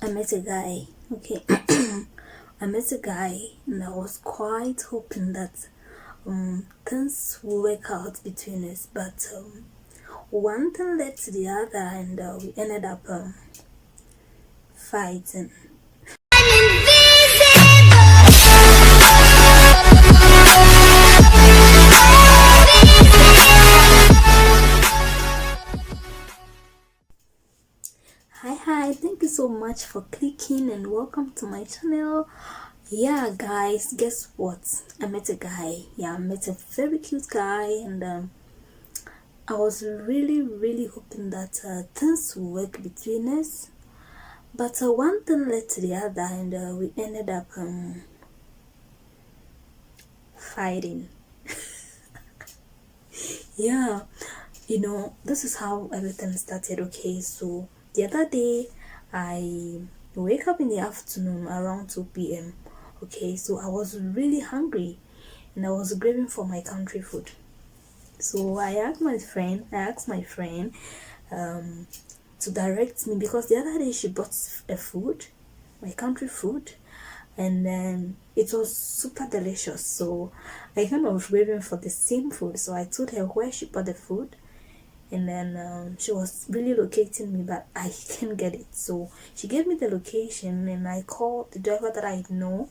I met a guy. Okay, I met a guy, and I was quite hoping that things will work out between us. But one thing led to the other, and we ended up fighting. Hi, thank you so much for clicking and welcome to my channel. Yeah, guys, guess what? I met a guy. Yeah, I met a very cute guy, and I was really hoping that things would work between us. But one thing led to the other, and we ended up fighting. Yeah, this is how everything started. Okay, so the other day, I wake up in the afternoon around 2 p.m. Okay, so I was really hungry and I was craving for my country food. So I asked my friend um, to direct me, because the other day she bought a food, my country food, and then it was super delicious. So I kind of craving for the same food. So I told her where she bought the food, and then she was really locating me, but I can't get it. So she gave me the location, and I called the driver that I know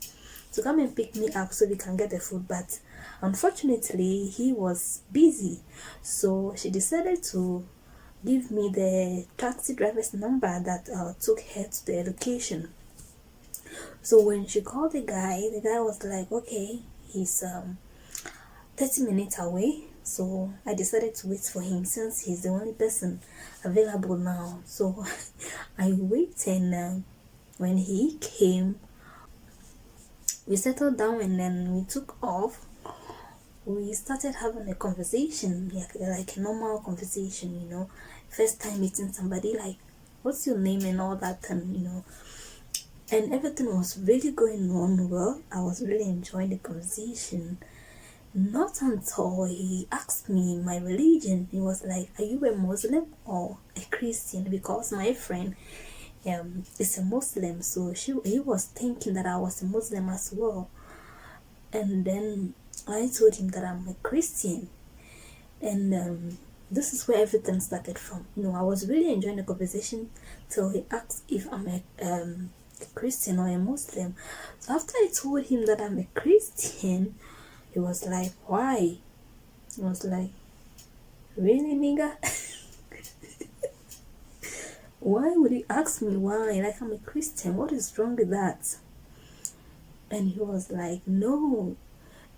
to come and pick me up so we can get the food, but unfortunately he was busy. So she decided to give me the taxi driver's number that took her to the location. So when she called the guy was like, okay, he's 30 minutes away. So I decided to wait for him since he's the only person available now. So I waited, and when he came, we settled down, and then we took off. We started having a conversation, like a normal conversation, first time meeting somebody, like, what's your name and all that, and everything was really going on well. I was really enjoying the conversation. Not until he asked me my religion. He was like, are you a Muslim or a Christian? Because my friend is a Muslim, so he was thinking that I was a Muslim as well. And then I told him that I'm a Christian, and this is where everything started from. I was really enjoying the conversation till he asked if I'm a Christian or a Muslim. So after I told him that I'm a Christian, he was like, why? I was like, really, nigga? Why would you ask me why? Like, I'm a Christian. What is wrong with that? And he was like, no.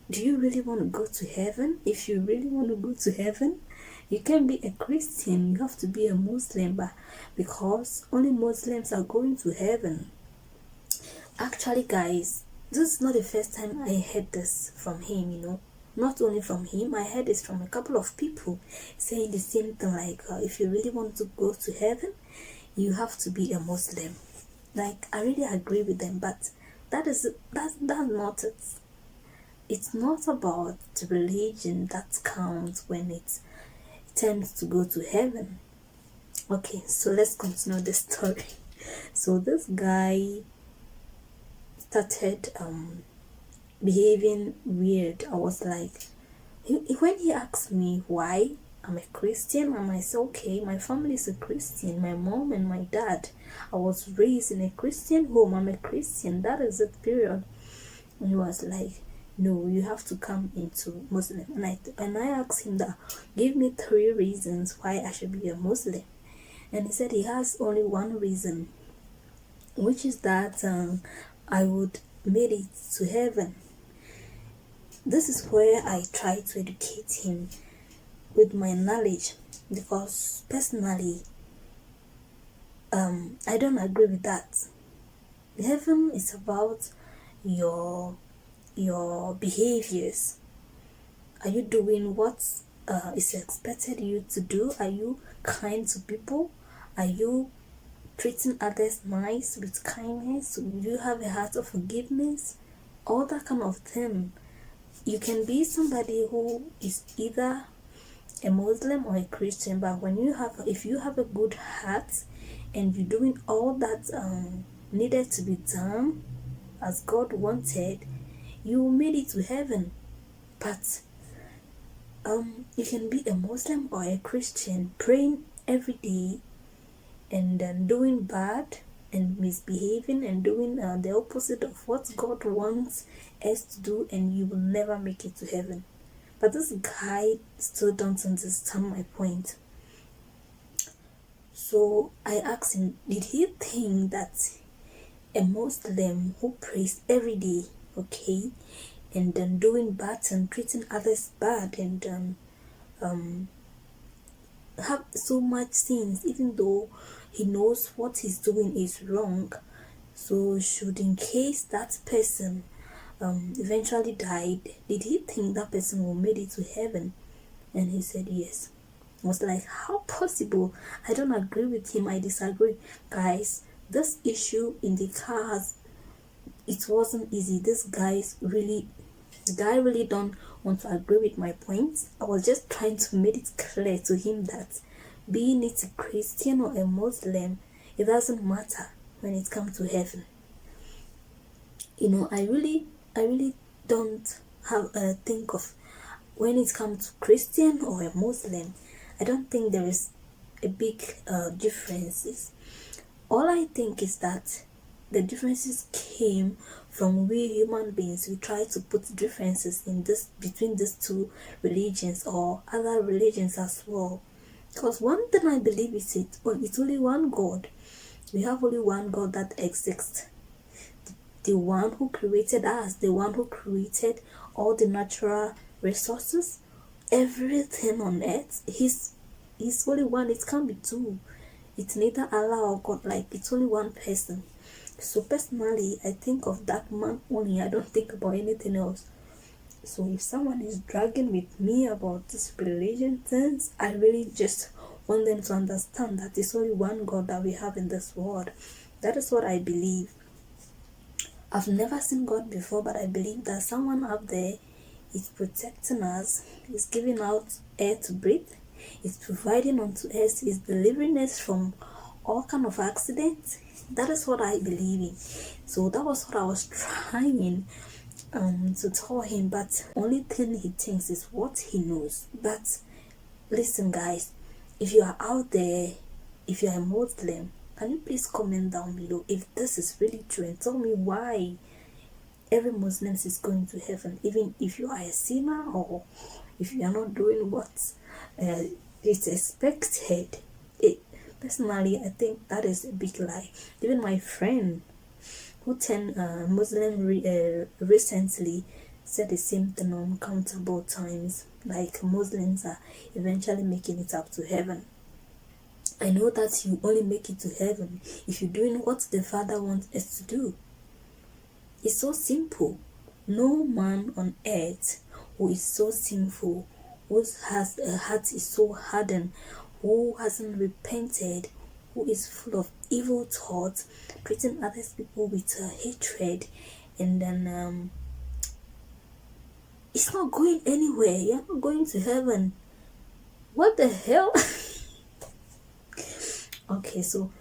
Do you really want to go to heaven? If you really want to go to heaven, you can't be a Christian. You have to be a Muslim, but because only Muslims are going to heaven. Actually, guys, this is not the first time I heard this from him. Not only from him, I heard this from a couple of people saying the same thing, like, if you really want to go to heaven, you have to be a Muslim. Like, I really agree with them, but that's not it. It's not about the religion that counts when it tends to go to heaven. Okay, so let's continue the story. So this guy started behaving weird. I was like, when he asked me why I'm a Christian, and I said, okay, my family is a Christian, my mom and my dad. I was raised in a Christian home. I'm a Christian. That is it, period. And he was like, no, you have to come into Muslim. And I asked him that, give me 3 reasons why I should be a Muslim. And he said he has only one reason, which is that I would make it to heaven. This is where I try to educate him with my knowledge, because personally, I don't agree with that. Heaven is about your behaviors. Are you doing what is expected you to do? Are you kind to people? Are you treating others nice with kindness? Do you have a heart of forgiveness? All that kind of thing. You can be somebody who is either a Muslim or a Christian, but if you have a good heart and you're doing all that needed to be done as God wanted, you made it to heaven. But you can be a Muslim or a Christian praying every day and then doing bad and misbehaving and doing the opposite of what God wants us to do, and you will never make it to heaven. But this guy still don't understand my point. So I asked him, did he think that a Muslim who prays every day, okay, and then doing bad and treating others bad and have so much sins, even though he knows what he's doing is wrong, so should, in case that person eventually died, did he think that person will make it to heaven? And he said yes. I was like, how possible? I don't agree with him. I disagree. Guys, this issue in the cars, it wasn't easy. The guy really don't want to agree with my points. I was just trying to make it clear to him that being it a Christian or a Muslim, it doesn't matter when it comes to heaven. I really don't have a think of when it comes to Christian or a Muslim. I don't think there is a big differences. All I think is that the differences came from we human beings. We try to put differences in this between these two religions or other religions as well. Because one thing I believe is it's only one God. We have only one God that exists. The one who created us, the one who created all the natural resources, everything on earth. He's only one. It can't be two. It's neither Allah or God. Like, it's only one person. So personally, I think of that man only. I don't think about anything else. So if someone is dragging with me about this religion things, I really just want them to understand that it's only one God that we have in this world. That is what I believe. I've never seen God before, but I believe that someone up there is protecting us, is giving out air to breathe, is providing unto us, is delivering us from all kind of accidents. That is what I believe in. So that was what I was trying to tell him, but only thing he thinks is what he knows. But listen, guys, if you are out there, if you are a Muslim, can you please comment down below if this is really true and tell me why every Muslim is going to heaven, even if you are a sinner or if you are not doing what is expected. Personally, I think that is a big lie. Even my friend who turned Muslim recently said the same thing on uncountable times. Like, Muslims are eventually making it up to heaven. I know that you only make it to heaven if you're doing what the Father wants us to do. It's so simple. No man on earth who is so sinful, who has a heart is so hardened, who hasn't repented, who is full of evil thoughts, treating other people with hatred, and then it's not going anywhere. You're not going to heaven. What the hell? Okay, so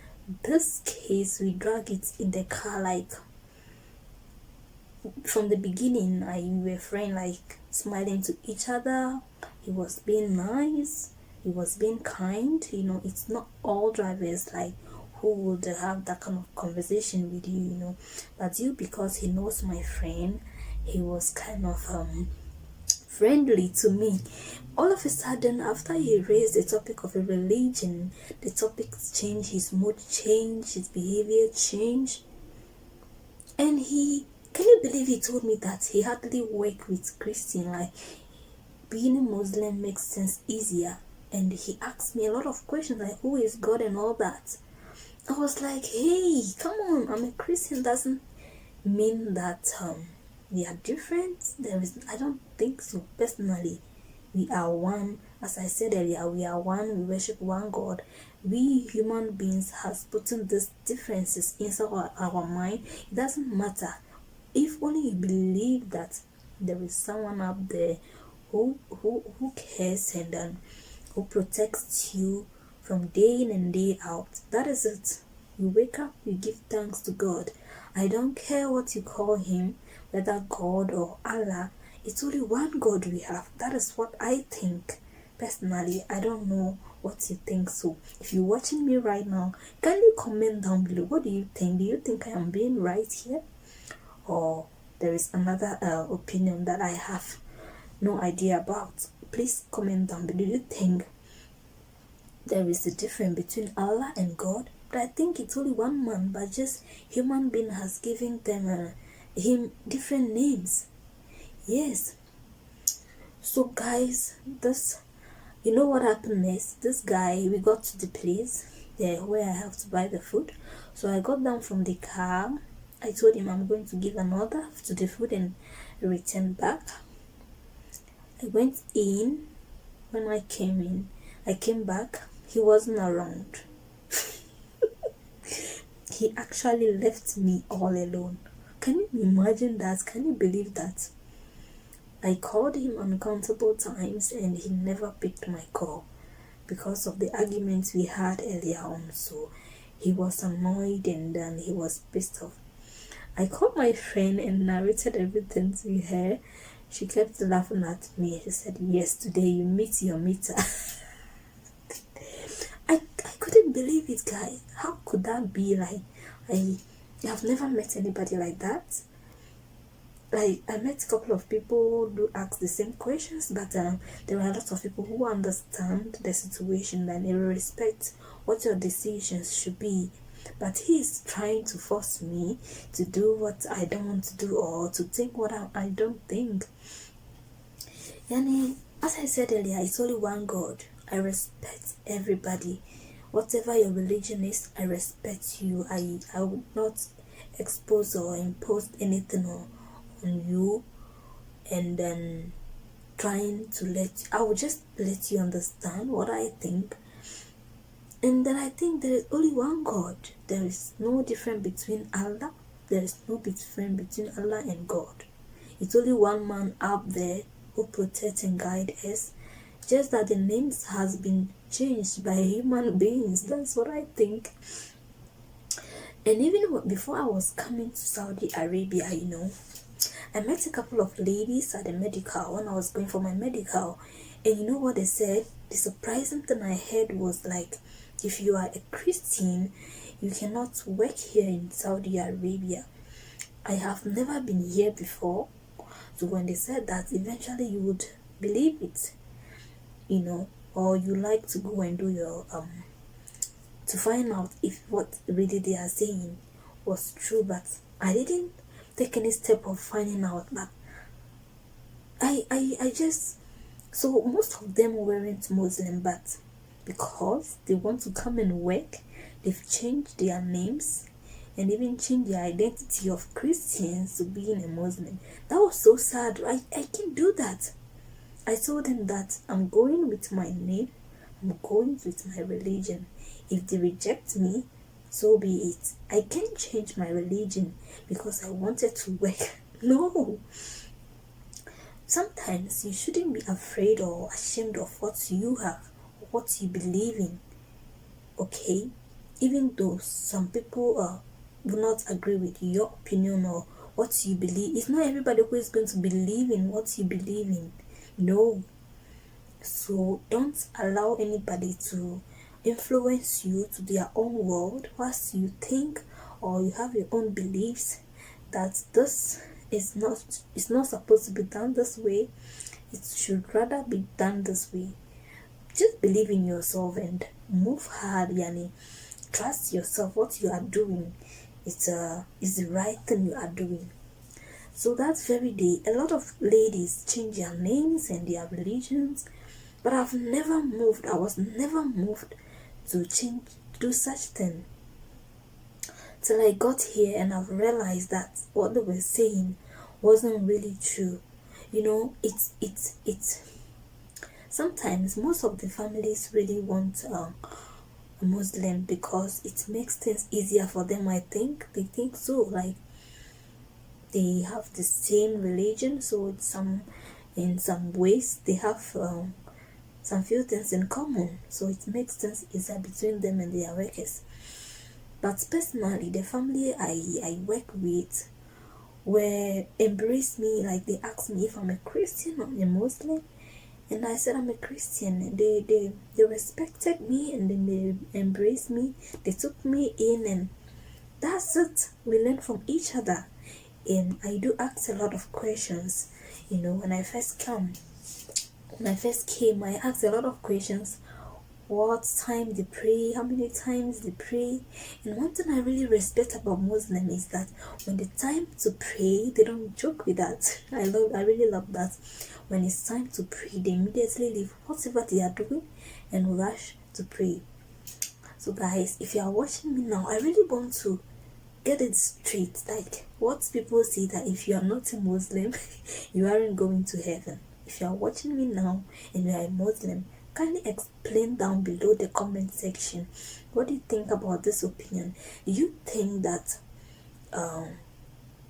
this case, we drag it in the car. Like, from the beginning, we were friends, like smiling to each other. He was being nice, he was being kind. It's not all drivers like who would have that kind of conversation with you, but you, because he knows my friend, he was kind of friendly to me. All of a sudden, after he raised the topic of a religion, the topic changed, his mood changed, his behavior changed. And can you believe he told me that he hardly worked with Christian, like being a Muslim makes things easier. And he asked me a lot of questions like who is God and all that. I was like, hey, come on, I'm a Christian doesn't mean that we are different. I don't think so. Personally, we are one. As I said earlier, we are one. We worship one God. We human beings has put in these differences inside our mind. It doesn't matter. If only you believe that there is someone up there who cares and who protects you from day in and day out. That is it. You wake up, you give thanks to God. I don't care what you call him, whether God or Allah. It's only one God we have. That is what I think. Personally, I don't know what you think. So if you're watching me right now, can you comment down below? What do you think? Do you think I am being right here, or there is another opinion that I have no idea about? Please comment down below. Do you think there is a difference between Allah and God? But I think it's only one man, but just human being has given them him different names. Yes. So guys, this, you know what happened next? This guy, we got to the place there where I have to buy the food. So I got down from the car. I told him I'm going to give an order to the food and return back. I went in. When I came back, he wasn't around. He actually left me all alone. Can you imagine that? Can you believe that? I called him uncountable times and he never picked my call because of the arguments we had earlier on. So he was annoyed and then he was pissed off. I called my friend and narrated everything to her. She kept laughing at me. She said, yes, today you meet your meter. I couldn't believe it, guys. How could that be? Like, I have never met anybody like that. Like, I met a couple of people who ask the same questions, but there are a lot of people who understand the situation and they respect what your decisions should be. But he is trying to force me to do what I don't want to do, or to think what I don't think. Yani, as I said earlier, it's only one God. I respect everybody. Whatever your religion is, I respect you. I would not expose or impose anything on you, and then trying to I will just let you understand what I think. And then I think there is only one God. There is no difference between Allah. There is no difference between Allah and God. It's only one man out there who protects and guides us. Just that the names has been changed by human beings. That's what I think. And even before I was coming to Saudi Arabia, I met a couple of ladies at the medical when I was going for my medical. And you know what they said? The surprising thing I heard was like, if you are a Christian, you cannot work here in Saudi Arabia. I have never been here before. So when they said that, eventually you would believe it, or you like to go and do your to find out if what really they are saying was true. But I didn't take any step of finding out. But I just, so most of them weren't Muslim, but because they want to come and work, they've changed their names and even changed their identity of Christians to being a Muslim. That was so sad. I can't do that. I told them that I'm going with my name, I'm going with my religion. If they reject me, so be it. I can't change my religion because I wanted to work. No. Sometimes you shouldn't be afraid or ashamed of what you have, what you believe in. Okay? Even though some people will not agree with your opinion or what you believe. It's not everybody who is going to believe in what you believe in. No. So don't allow anybody to influence you to their own world whilst you think or you have your own beliefs that this is not supposed to be done this way. It should rather be done this way. Just believe in yourself and move hard, yani. Trust yourself. What you are doing is the right thing you are doing. So that very day, a lot of ladies change their names and their religions, but I was never moved to do such thing. Till I got here and I've realized that what they were saying wasn't really true. It's sometimes most of the families really want a Muslim because it makes things easier for them. I think they think so, like they have the same religion, so in some ways they have some few things in common, so it makes things easier between them and their workers. But personally, the family I work with were embrace me, like they asked me if I'm a Christian or a Muslim, and I said I'm a Christian. They respected me, and then they embraced me. They took me in, and that's it. We learn from each other. And I do ask a lot of questions. When I first came, I asked a lot of questions. What time they pray, how many times they pray. And one thing I really respect about Muslim is that when the time to pray, they don't joke with that. I really love that. When it's time to pray, they immediately leave whatever they are doing and rush to pray. So guys, if you are watching me now, I really want to get it straight. Like what people say, that if you are not a Muslim, you aren't going to heaven. If you are watching me now and you are a Muslim, kindly explain down below the comment section. What do you think about this opinion? Do you think that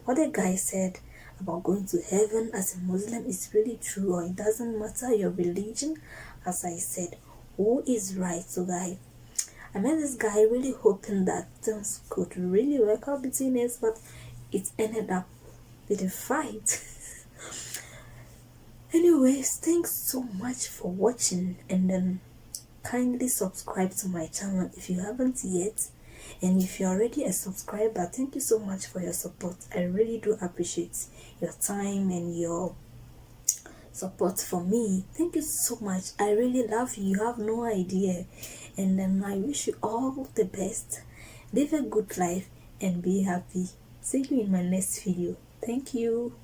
what the guy said about going to heaven as a Muslim is really true, or it doesn't matter your religion? As I said, who is right? So guys, I met this guy really hoping that things could really work out between us, but it ended up with a fight. Anyways, thanks so much for watching, and then kindly subscribe to my channel if you haven't yet. And if you're already a subscriber, thank you so much for your support. I really do appreciate your time and your support for me. Thank you so much. I really love you. You have no idea. And then I wish you all the best. Live a good life and be happy. See you in my next video. Thank you.